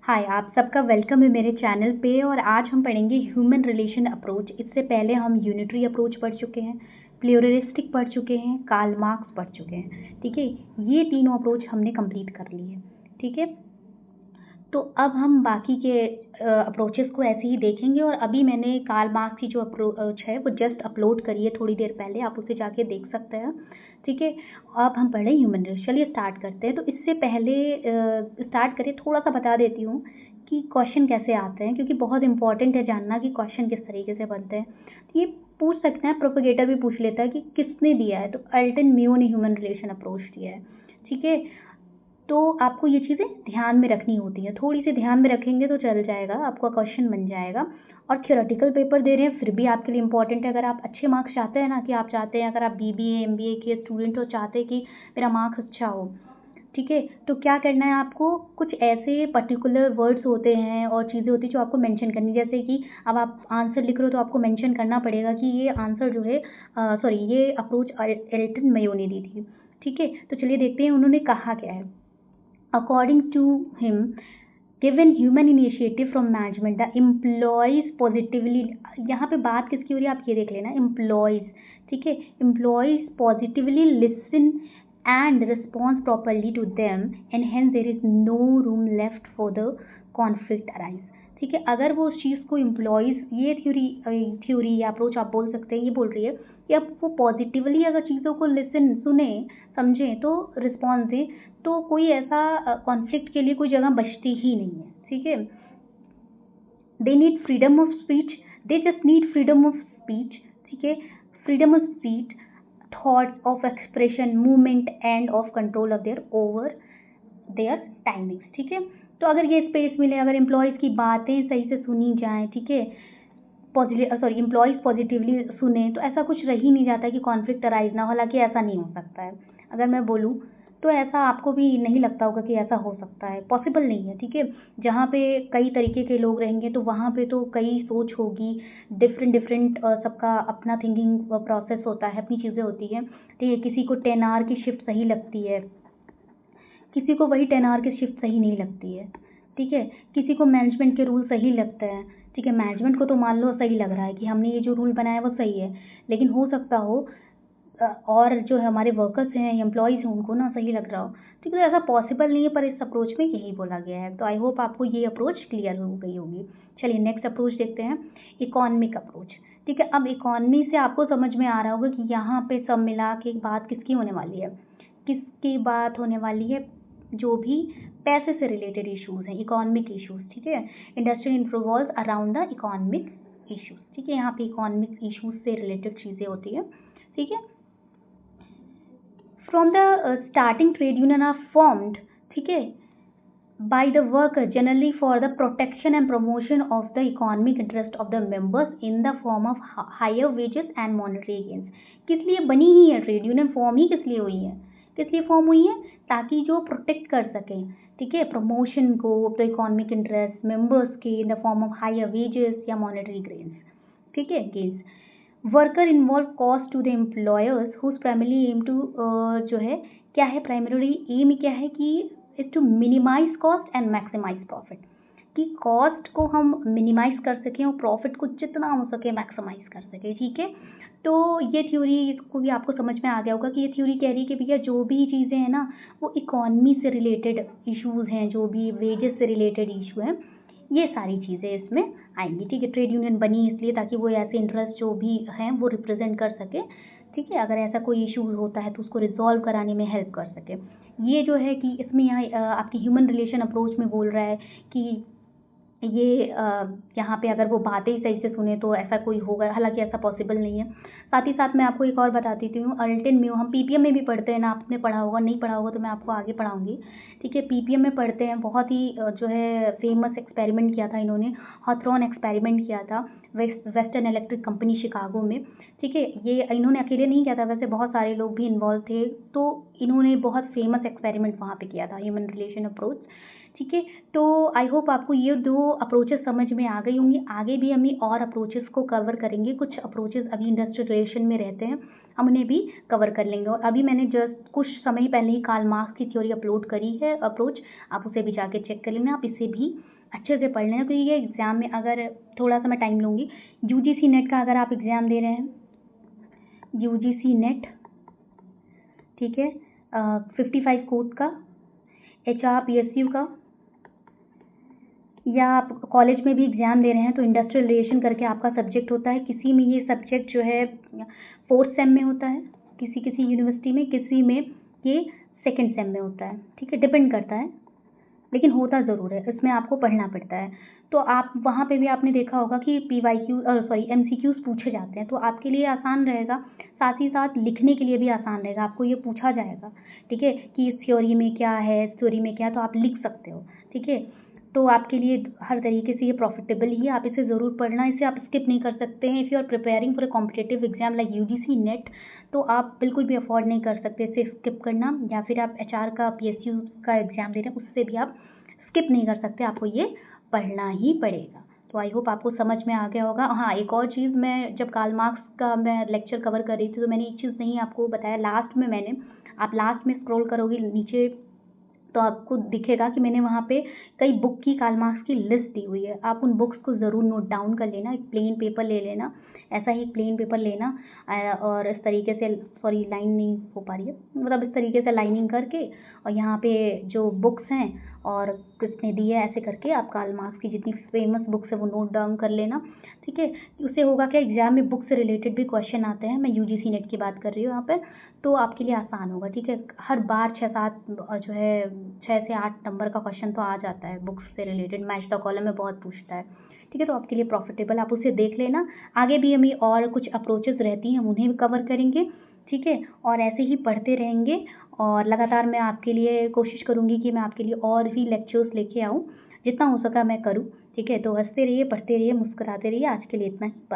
हाय, आप सबका वेलकम है मेरे चैनल पे। और आज हम पढ़ेंगे ह्यूमन रिलेशन अप्रोच। इससे पहले हम यूनिटरी अप्रोच पढ़ चुके हैं, प्लूरलिस्टिक पढ़ चुके हैं, कार्ल मार्क्स पढ़ चुके हैं। ठीक है, ये तीनों अप्रोच हमने कंप्लीट कर लिए हैं। ठीक है, तो अब हम बाकी के अप्रोचेस को ऐसे ही देखेंगे। और अभी मैंने कार्ल मार्क्स की जो अप्रोच है वो जस्ट अपलोड करी है थोड़ी देर पहले, आप उसे जाके देख सकते हैं। ठीक है, अब हम पढ़ें ह्यूमन रिलेशन। चलिए स्टार्ट करते हैं। तो इससे पहले स्टार्ट करिए, थोड़ा सा बता देती हूँ कि क्वेश्चन कैसे आते हैं, क्योंकि बहुत इंपॉर्टेंट है जानना कि क्वेश्चन किस तरीके से बनते हैं। तो ये पूछ सकते हैं, प्रोपेगेटर भी पूछ लेता है कि किसने दिया है, तो अल्टन म्यो ने ह्यूमन रिलेशन अप्रोच दिया है। ठीक है, तो आपको ये चीज़ें ध्यान में रखनी होती हैं, थोड़ी सी ध्यान में रखेंगे तो चल जाएगा, आपका क्वेश्चन बन जाएगा। और थ्योरेटिकल पेपर दे रहे हैं फिर भी आपके लिए इंपॉर्टेंट है। अगर आप अच्छे मार्क्स चाहते हैं ना, कि आप चाहते हैं अगर आप बीबीए एमबीए के स्टूडेंट हो, चाहते हैं कि मेरा मार्क्स अच्छा हो, ठीक है, तो क्या करना है आपको, कुछ ऐसे पर्टिकुलर वर्ड्स होते हैं और चीज़ें होती हैं जो आपको मेंशन करनी। जैसे कि अब आप आंसर लिख रहे हो तो आपको मेंशन करना पड़ेगा कि ये आंसर जो है सॉरी ये अप्रोच एल्टन मेयो ने दी थी। ठीक है, तो चलिए देखते हैं उन्होंने कहा क्या है। According to him, given human initiative from management, the employees positively, यहाँ पे बात किसकी हो रही है आप ये देख लेना, employees। ठीक है, employees positively listen and respond properly to them, and hence there is no room left for the conflict arise। ठीक है, अगर वो उस चीज़ को एम्प्लॉयज़, ये थ्योरी या अप्रोच आप बोल सकते हैं, ये बोल रही है कि अब वो पॉजिटिवली अगर चीज़ों को लिसन सुने समझें तो रिस्पॉन्स दें, तो कोई ऐसा कॉन्फ्लिक्ट के लिए कोई जगह बचती ही नहीं है। ठीक है, they need freedom of speech, they just need freedom of speech. ठीक है, freedom of speech, thought of expression, movement and of control of their over their timings. ठीक है, तो अगर ये स्पेस मिले, अगर एम्प्लॉयज़ की बातें सही से सुनी जाएँ, ठीक है, एम्प्लॉयज़ पॉजिटिवली सुने, तो ऐसा कुछ रह ही नहीं जाता कि कॉन्फ्लिक्ट अराइज ना हो। हालांकि ऐसा नहीं हो सकता है, अगर मैं बोलूँ तो ऐसा आपको भी नहीं लगता होगा कि ऐसा हो सकता है, पॉसिबल नहीं है। ठीक है, जहाँ पे कई तरीके के लोग रहेंगे तो वहाँ पे तो कई सोच होगी, डिफरेंट डिफरेंट सबका अपना थिंकिंग प्रोसेस होता है, अपनी चीज़ें होती हैं। ठीक है, किसी को 10 आवर की शिफ्ट सही लगती है, किसी को वही 10 आवर की शिफ्ट सही नहीं लगती है। ठीक है, किसी को मैनेजमेंट के रूल सही लगते हैं। ठीक है, मैनेजमेंट को तो मान लो सही लग रहा है कि हमने ये जो रूल बनाया वो सही है, लेकिन हो सकता हो और जो हमारे वर्कर्स हैं, एम्प्लॉयज़ हैं, उनको ना सही लग रहा हो। ठीक है, तो ऐसा पॉसिबल नहीं है, पर इस अप्रोच में यही बोला गया है। तो आई होप आपको ये अप्रोच क्लियर हो गई होगी। चलिए नेक्स्ट अप्रोच देखते हैं, इकोनॉमिक अप्रोच। ठीक है, अब इकोनॉमी से आपको समझ में आ रहा होगा कि यहाँ पे सब मिला के बात किसकी होने वाली है, किसकी बात होने वाली है, जो भी पैसे से रिलेटेड इश्यूज हैं, इकोनॉमिक इश्यूज। ठीक है, industrial revolves around the economic issues. ठीक है, यहाँ पे इकोनॉमिक इश्यूज से रिलेटेड चीज़ें होती है। ठीक है, from the starting trade union are formed, ठीक है, by the worker generally for the protection and promotion of the economic interest of the members in the form of higher wages and monetary gains। किस लिए बनी ही है trade union, form ही किस लिए हुई है, किस लिए फॉर्म हुई है, ताकि जो प्रोटेक्ट कर सकें, ठीक है, प्रमोशन को, द इकोनॉमिक इंटरेस्ट मेंबर्स के in the form of higher wages या मॉनेटरी गेन्स। ठीक है, gains, worker involve cost to the employers whose primary aim to, जो है क्या है, प्राइमरी एम क्या है कि is to minimise cost and maximise profit, कि कॉस्ट को हम मिनिमाइज कर सकें और प्रॉफिट को जितना हो सके मैक्सिमाइज कर सकें। ठीक है, तो ये थ्योरी को भी आपको समझ में आ गया होगा कि ये थ्योरी कह रही है कि भैया जो भी चीज़ें हैं ना वो इकोनॉमी से रिलेटेड इश्यूज़ हैं, जो भी वेजेस से रिलेटेड इशू हैं, ये सारी चीज़ें इसमें आएंगी। ठीक है, ट्रेड यूनियन बनी इसलिए ताकि वो ऐसे इंटरेस्ट जो भी हैं वो रिप्रेजेंट कर सके। ठीक है, अगर ऐसा कोई इशूज़ होता है तो उसको रिजॉल्व कराने में हेल्प कर सके। ये जो है कि इसमें यहाँ आपकी ह्यूमन रिलेशन अप्रोच में बोल रहा है कि ये यहाँ पे अगर वो बातें ही सही से सुने तो ऐसा कोई होगा, हालांकि ऐसा पॉसिबल नहीं है। साथ ही साथ मैं आपको एक और बता देती हूँ, अल्टन म्यो हम पीपीएम में भी पढ़ते हैं ना, आपने पढ़ा होगा, नहीं पढ़ा होगा तो मैं आपको आगे पढ़ाऊँगी। ठीक है, पीपीएम में पढ़ते हैं, बहुत ही जो है फेमस एक्सपेरिमेंट किया था इन्होंने, हॉथरॉन एक्सपेरिमेंट किया था वेस्टर्न इलेक्ट्रिक कंपनी शिकागो में। ठीक है, ये इन्होंने अकेले नहीं किया था, वैसे बहुत सारे लोग भी इन्वॉल्व थे, तो इन्होंने बहुत फेमस एक्सपेरिमेंट वहाँ पे किया था, ह्यूमन रिलेशन अप्रोच। ठीक है। तो आई होप आपको ये 2 अप्रोचेस समझ में आ गई होंगी। आगे भी हम ये और अप्रोचेस को कवर करेंगे। कुछ अप्रोचेस अभी इंडस्ट्रियल रिलेशन में रहते हैं, हम उन्हें भी कवर कर लेंगे। और अभी मैंने जस्ट कुछ समय पहले ही कार्ल मार्क्स की थ्योरी अपलोड करी है अप्रोच, आप उसे भी जाके चेक कर लेना। आप इसे भी अच्छे से पढ़ लेना, क्योंकि ये एग्ज़ाम में अगर थोड़ा सा मैं टाइम लूँगी। यूजीसी नेट का अगर आप एग्ज़ाम दे रहे हैं, यूजीसी नेट, ठीक है, 55 कोड का, एचआरपीएसयू का, या आप कॉलेज में भी एग्ज़ाम दे रहे हैं तो इंडस्ट्रियल रिलेशन करके आपका सब्जेक्ट होता है। किसी में ये सब्जेक्ट जो है 4th सेम में होता है, किसी किसी यूनिवर्सिटी में, किसी में ये 2nd सेम में होता है, ठीक है, डिपेंड करता है, लेकिन होता ज़रूर है, इसमें आपको पढ़ना पड़ता है। तो आप वहाँ पे भी आपने देखा होगा कि एमसीक्यूज़ पूछे जाते हैं, तो आपके लिए आसान रहेगा, साथ ही साथ लिखने के लिए भी आसान रहेगा। आपको ये पूछा जाएगा, ठीक है, कि इस थ्योरी में क्या है, इस थ्योरी में क्या है, तो आप लिख सकते हो, ठीक है। तो आपके लिए हर तरीके से ये प्रॉफिटेबल ही है, आप इसे ज़रूर पढ़ना, इसे आप स्किप नहीं कर सकते हैं। If you are preparing for a competitive exam like UGC NET, तो आप बिल्कुल भी अफोर्ड नहीं कर सकते इसे स्किप करना। या फिर आप एचआर का, पीएसयू का एग्ज़ाम दे रहे हैं, उससे भी आप स्किप नहीं कर सकते, आपको ये पढ़ना ही पड़ेगा। तो आई होप आपको समझ में आ गया होगा। हाँ, एक और चीज़, मैं जब कार्ल मार्क्स का मैं लेक्चर कवर कर रही थी तो मैंने एक चीज़ नहीं आपको बताया, लास्ट में मैंने, आप लास्ट में स्क्रॉल करोगे नीचे तो आपको दिखेगा कि मैंने वहाँ पे कई बुक की कार्ल मार्क्स की लिस्ट दी हुई है। आप उन बुक्स को ज़रूर नोट डाउन कर लेना, एक प्लेन पेपर ले लेना, ऐसा ही एक प्लेन पेपर लेना, और इस तरीके से, सॉरी लाइन नहीं हो पा रही है, मतलब इस तरीके से लाइनिंग करके, और यहाँ पे जो बुक्स हैं और किसने दी है ऐसे करके आप कार्ल मार्क्स की जितनी फेमस बुक्स है वो नोट डाउन कर लेना, ठीक है। उससे होगा क्या, एग्जाम में बुक से रिलेटेड भी क्वेश्चन आते हैं, मैं यूजीसी नेट की बात कर रही हूँ यहाँ पे, तो आपके लिए आसान होगा, ठीक है। हर बार 6-7 जो है 6 से 8 नंबर का क्वेश्चन तो आ जाता है बुक्स से रिलेटेड, मैच द कॉलम में बहुत पूछता है, ठीक है। तो आपके लिए प्रॉफिटेबल, आप उसे देख लेना। आगे भी हमें और कुछ अप्रोचेस रहती हैं, हम उन्हें भी कवर करेंगे, ठीक है। और ऐसे ही पढ़ते रहेंगे, और लगातार मैं आपके लिए कोशिश करूँगी कि मैं आपके लिए और भी लेक्चर्स लेके आऊँ, जितना हो सका मैं करूँ, ठीक है। तो हंसते रहिए, पढ़ते रहिए, मुस्कुराते रहिए। आज के लिए इतना ही, बाय।